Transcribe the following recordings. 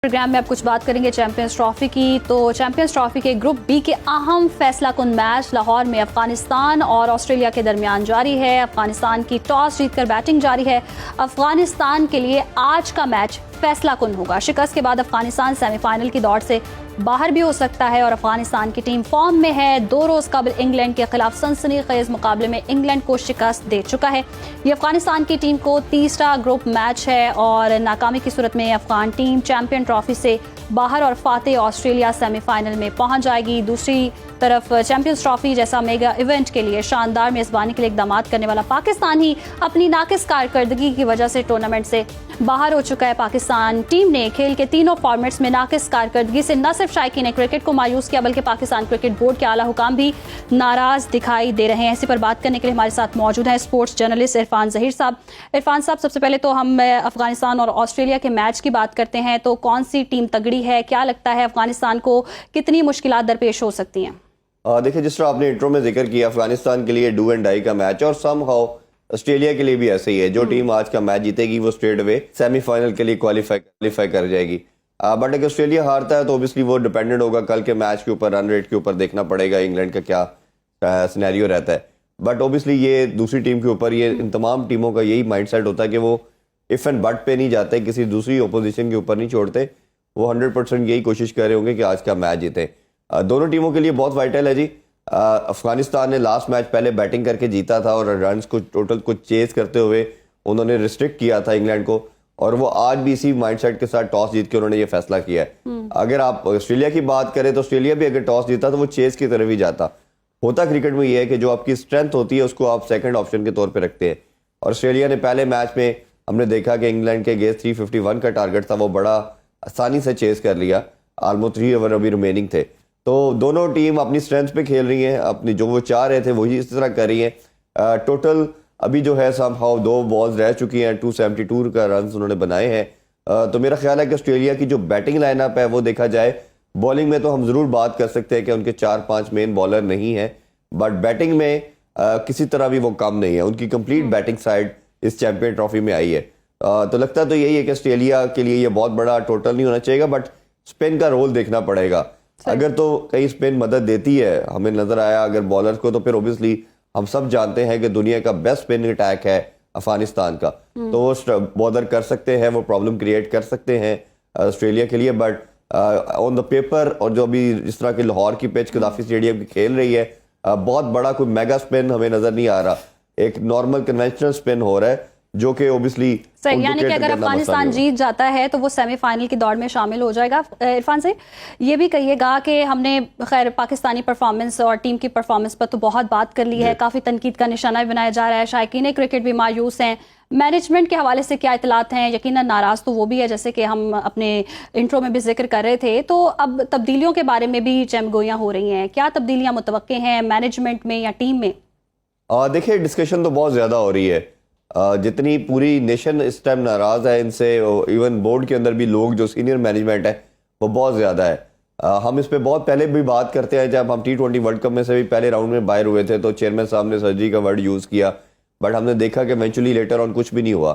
Programme में अब कुछ बात करेंगे चैंपियंस ट्रॉफी की। तो चैंपियंस ट्रॉफी के ग्रुप बी के अहम फैसला कुन मैच लाहौर में अफगानिस्तान और ऑस्ट्रेलिया के दरमियान जारी है। अफगानिस्तान की टॉस जीतकर बैटिंग जारी है। अफगानिस्तान के लिए आज का मैच फैसला कुन होगा। शिकस्त के बाद अफगानिस्तान सेमीफाइनल की दौड़ से बाहर भी हो सकता है और अफगानिस्तान की टीम फॉर्म में है। 2 रोज कबल इंग्लैंड के खिलाफ सनसनीखेज मुकाबले में इंग्लैंड को शिकस्त दे चुका है। ये अफगानिस्तान की टीम को तीसरा ग्रुप मैच है और नाकामी की सूरत में अफगान टीम चैंपियन ट्रॉफी से बाहर और फातेह ऑस्ट्रेलिया सेमीफाइनल में पहुंच जाएगी। दूसरी तरफ चैंपियंस ट्रॉफी जैसा मेगा इवेंट के लिए शानदार मेजबानी के लिए इकदाम करने वाला पाकिस्तान ही अपनी नाकिस कारकर्दगी की वजह से टूर्नामेंट से बाहर हो चुका है। पाकिस्तान टीम ने खेल के तीनों फॉर्मेट्स में नाकिस कारकर्दगी से न सिर्फ शायकीन क्रिकेट को मायूस किया बल्कि पाकिस्तान क्रिकेट बोर्ड के आला हुकाम भी नाराज दिखाई दे रहे हैं। इसी पर बात करने के लिए हमारे साथ मौजूद हैं स्पोर्ट्स जर्नलिस्ट इरफान ज़हीर साहब। इरफान साहब, सबसे पहले तो हम अफगानिस्तान और ऑस्ट्रेलिया के मैच की बात करते हैं। तो कौन सी टीम तगड़ी है, क्या लगता है अफगानिस्तान को कितनी मुश्किलात दरपेश हो सकती हैं? देखिए, जिस तरह आपने इंट्रो में जिक्र किया, अफगानिस्तान के लिए डू एंड डाई का मैच और समहाउ ऑस्ट्रेलिया के लिए भी ऐसे ही है। जो टीम आज का मैच जीतेगी वो स्ट्रेट अवे सेमीफाइनल के लिए क्वालिफाई कर जाएगी। बट अगर ऑस्ट्रेलिया हारता है तो ऑब्वियसली वो डिपेंडेंट होगा कल के मैच के ऊपर, रन रेट के ऊपर देखना पड़ेगा इंग्लैंड का क्या सिनेरियो रहता है। बट ऑब्वियसली ये दूसरी टीम के ऊपर, ये इन तमाम टीमों का यही माइंडसेट होता है कि वो इफ एंड बट पे नहीं जाते, किसी दूसरी ओपोजिशन के ऊपर नहीं छोड़ते। वो 100% यही कोशिश कर रहे होंगे कि आज का मैच जीते। दोनों टीमों के लिए बहुत वाइटल है जी। अफगानिस्तान ने लास्ट मैच पहले बैटिंग करके जीता था और रन्स को टोटल को चेस करते हुए उन्होंने रिस्ट्रिक्ट किया था इंग्लैंड को, और वो आज भी इसी माइंडसेट के साथ टॉस जीत के उन्होंने ये फैसला किया है। अगर आप ऑस्ट्रेलिया की बात करें तो ऑस्ट्रेलिया भी अगर टॉस जीता तो वो चेस की तरफ ही जाता। होता क्रिकेट में ये है कि जो आपकी स्ट्रेंथ होती है उसको आप सेकंड ऑप्शन के तौर पे रखते हैं। और ऑस्ट्रेलिया ने पहले मैच में हमने देखा कि इंग्लैंड के अगेंस्ट 351 का टारगेट था, वो बड़ा आसानी से चेस कर लिया। ऑलमोस्ट 3 ओवर अभी रिमेनिंग थे। तो दोनों टीम अपनी स्ट्रेंथ पे खेल रही हैं, अपनी जो वो चाह रहे थे वही इस तरह कर रही हैं। टोटल अभी जो है समहाउ 2 बॉल्स रह चुकी हैं, 272 का रन उन्होंने बनाए हैं। तो मेरा ख्याल है कि ऑस्ट्रेलिया की जो बैटिंग लाइनअप है वो देखा जाए, बॉलिंग में तो हम ज़रूर बात कर सकते हैं कि उनके 4-5 मेन बॉलर नहीं हैं, बट बैटिंग में किसी तरह भी वो कम नहीं है। उनकी कंप्लीट बैटिंग साइड इस चैंपियन ट्रॉफी में आई है। तो लगता तो यही है कि ऑस्ट्रेलिया के लिए ये बहुत बड़ा टोटल नहीं होना चाहिए, बट स्पिन का रोल देखना पड़ेगा। अगर तो कहीं स्पिन मदद देती है, हमें नजर आया अगर बॉलर को, तो फिर ओबियसली हम सब जानते हैं कि दुनिया का बेस्ट स्पिन अटैक है अफगानिस्तान का, तो वो बॉलर कर सकते हैं, वो प्रॉब्लम क्रिएट कर सकते हैं ऑस्ट्रेलिया के लिए। बट ऑन द पेपर, और जो अभी जिस तरह की लाहौर की पिच कदाफी स्टेडियम की खेल रही है, बहुत बड़ा कोई मेगा स्पिन हमें नजर नहीं आ रहा। एक नॉर्मल कन्वेंशनल स्पिन हो रहा है जो कि ओबियसली सही, यानी कि अगर अफगानिस्तान जीत जाता है तो वो सेमीफाइनल की दौड़ में शामिल हो जाएगा। इरफान से ये भी कहिएगा कि हमने खैर पाकिस्तानी परफॉर्मेंस और टीम की परफॉर्मेंस पर तो बहुत बात कर ली है, काफ़ी तनकीद का निशाना भी बनाया जा रहा है, शायकीन क्रिकेट भी मायूस हैं। मैनेजमेंट के हवाले से क्या इतलात हैं? यकीनन नाराज़ तो वो भी है, जैसे कि हम अपने इंट्रो में भी जिक्र कर रहे थे। तो अब तब्दीलियों के बारे में भी चमगोइयाँ हो रही हैं, क्या तब्दीलियाँ मुतवक्के हैं मैनेजमेंट में या टीम में? देखिए, डिस्कशन तो बहुत ज़्यादा हो रही है। जितनी पूरी नेशन इस टाइम नाराज़ है इनसे, इवन बोर्ड के अंदर भी लोग जो सीनियर मैनेजमेंट है वो बहुत ज़्यादा है। हम इस पे बहुत पहले भी बात करते हैं, जब हम T20 वर्ल्ड कप में से भी पहले राउंड में बाहर हुए थे तो चेयरमैन साहब ने सर्जरी का वर्ड यूज़ किया, बट हमने देखा कि इवेंचुअली लेटर ऑन कुछ भी नहीं हुआ।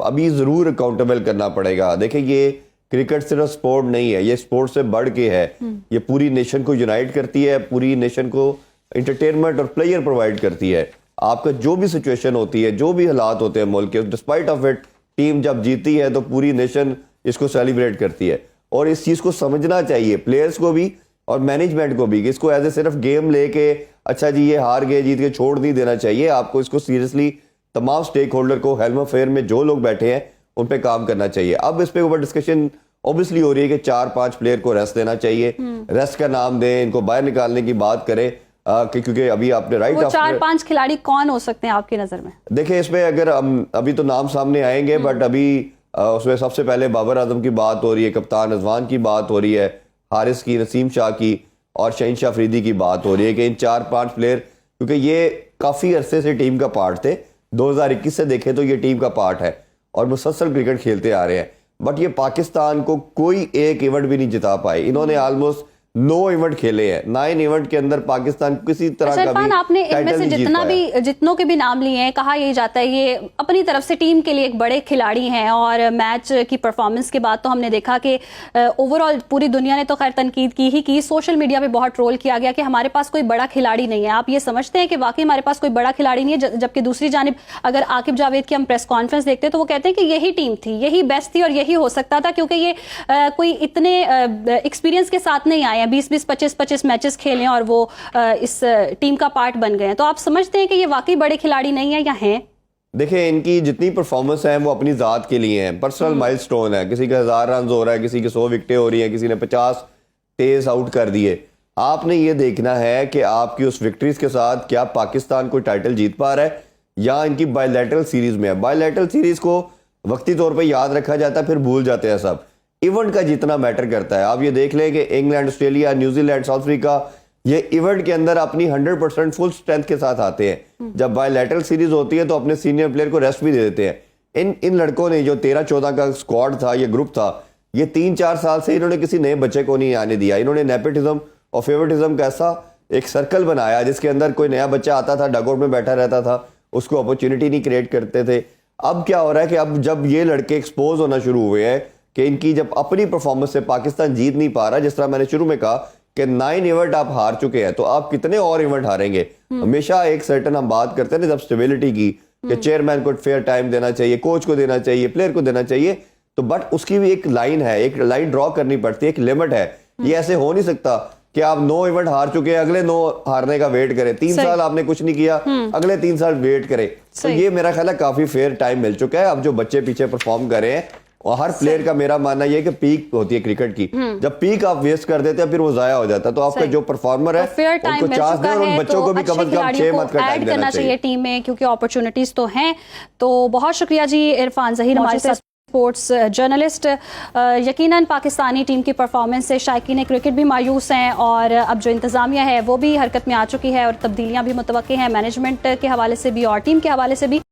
अभी ज़रूर अकाउंटेबल करना पड़ेगा। देखिए, ये क्रिकेट सिर्फ स्पोर्ट नहीं है, ये स्पोर्ट से बढ़ के है। ये पूरी नेशन को यूनाइट करती है, पूरी नेशन को इंटरटेनमेंट और प्लेयर प्रोवाइड करती है। आपका जो भी सिचुएशन होती है, जो भी हालात होते हैं मुल्क के, डिस्पाइट ऑफ इट टीम जब जीती है तो पूरी नेशन इसको सेलिब्रेट करती है। और इस चीज़ को समझना चाहिए प्लेयर्स को भी और मैनेजमेंट को भी, कि इसको एज ए सिर्फ गेम लेके अच्छा जी ये हार गए जीत के छोड़ नहीं देना चाहिए। आपको इसको सीरियसली तमाम स्टेक होल्डर को, हेल्म फेयर में जो लोग बैठे हैं उन पे काम करना चाहिए। अब इस पे ऊपर डिस्कशन ऑब्वियसली हो रही है कि 4-5 प्लेयर को रेस्ट देना चाहिए, रेस्ट का नाम दें, इनको बाहर निकालने की बात करें, क्योंकि अभी आपने राइट, 4-5 खिलाड़ी कौन हो सकते हैं आपकी नजर में? देखिए, इसमें अगर हम अभी तो नाम सामने आएंगे, बट अभी उसमें सबसे पहले बाबर आजम की बात हो रही है, कप्तान रिजवान की बात हो रही है, हारिस की, नसीम शाह की और शहीनशाह अफरीदी की बात हो रही है कि इन 4-5 प्लेयर, क्योंकि ये काफ़ी अरसे से टीम का पार्ट थे, 2021 से देखें तो ये टीम का पार्ट है और मुसलसल क्रिकेट खेलते आ रहे हैं। बट ये पाकिस्तान को कोई एक इवेंट भी नहीं जिता पाए। इन्होंने ऑलमोस्ट 9 इवेंट खेले हैं, 9 इवेंट के अंदर पाकिस्तान किसी तरह का इरफान, भी आपने इनमें टाइटल से नहीं जीत पाया। जितनों के भी नाम लिए हैं, कहा यही जाता है ये अपनी तरफ से टीम के लिए एक बड़े खिलाड़ी हैं, और मैच की परफॉर्मेंस के बाद तो हमने देखा कि ओवरऑल पूरी दुनिया ने तो खैर तनकीद की ही की, सोशल मीडिया पे बहुत ट्रोल किया गया कि हमारे पास कोई बड़ा खिलाड़ी नहीं है। आप ये समझते हैं कि वाकई हमारे पास कोई बड़ा खिलाड़ी नहीं है? जबकि दूसरी जानिब अगर आकिब जावेद की हम प्रेस कॉन्फ्रेंस देखते हैं तो वो कहते हैं कि यही टीम थी, यही बेस्ट थी और यही हो सकता था, क्योंकि ये कोई इतने एक्सपीरियंस के साथ नहीं आए हैं, 20-20, 25-25 मैचेस खेले और वो इस टीम का पार्ट बन गए हैं। तो आप समझते हैं कि ये वाकई बड़े खिलाड़ी नहीं है या हैं? देखिए, इनकी जितनी परफॉर्मेंस है वो अपनी ज़ात के लिए है, पर्सनल माइलस्टोन है। किसी का 1000 रन हो रहा है, किसी की 100 विकेटें हो रही हैं, किसी ने 50 तेज आउट कर दिए। आपने ये देखना है कि आपकी उस विक्ट्रीज के साथ क्या पाकिस्तान कोई टाइटल जीत पा रहा है या इनकी बायलैटरल सीरीज में है। बायलैटरल सीरीज को वक्ती तौर पे याद रखा जाता है, फिर भूल जाते हैं सब। इवेंट का जितना मैटर करता है, आप ये देख लें कि England, Australia, New Zealand, south Africa ये इवेंट के अंदर अपनी 100% फुल स्ट्रेंथ के साथ आते हैं। जब बायलैटरल सीरीज होती है तो अपने सीनियर प्लेयर को रेस्ट भी दे देते हैं। इन लड़कों ने, जो 13-14 का स्क्वाड था, ये ग्रुप था, ये 3-4 साल से इन्होंने किसी नए बच्चे को नहीं आने दिया। इन्होंने नेपोटिज्म और फेवरेटिज्म का ऐसा एक सर्कल बनाया जिसके अंदर कोई नया बच्चा आता था, डगआउट में बैठा रहता था, उसको अपॉर्चुनिटी नहीं क्रिएट करते थे। अब क्या हो रहा है कि अब जब ये लड़के एक्सपोज होना शुरू हुए हैं कि इनकी जब अपनी परफॉर्मेंस से पाकिस्तान जीत नहीं पा रहा, जिस तरह मैंने शुरू में कहा कि 9 इवेंट आप हार चुके हैं, तो आप कितने और इवेंट हारेंगे। हमेशा एक सर्टन हम बात करते हैं ना जब स्टेबिलिटी की, कि चेयरमैन को फेयर टाइम देना चाहिए, कोच को देना चाहिए, प्लेयर को देना चाहिए, तो बट उसकी भी एक लाइन है, एक लाइन ड्रॉ करनी पड़ती है, एक लिमिट है। ये ऐसे हो नहीं सकता कि आप 9 इवेंट हार चुके हैं, अगले 9 हारने का वेट करें। 3 साल आपने कुछ नहीं किया, अगले 3 साल वेट करें। तो ये मेरा ख्याल है काफी फेयर टाइम मिल चुका है। अब जो बच्चे पीछे परफॉर्म कर रहे हैं, और हर प्लेयर का मेरा मानना यह है कि पीक होती है क्रिकेट की, जब पीक आप वेस्ट कर देते हैं फिर वो जाया हो जाता है। तो आपका जो परफॉर्मर है उनको चांस दें, और उन बच्चों को भी कम से कम 6 मंथ का टाइम देना चाहिए टीम में, क्योंकि अपॉर्चुनिटीज तो हैं। तो बहुत शुक्रिया जी इरफान ज़हीर, हमारे साथ स्पोर्ट्स जर्नलिस्ट। यकीनन पाकिस्तानी टीम की परफॉर्मेंस से शायकीन क्रिकेट भी मायूस हैं, और अब जो इंतज़ामिया है वो भी हरकत में आ चुकी है, और तब्दीलियां भी मुतवक्के हैं मैनेजमेंट के हवाले से भी और टीम के हवाले से भी।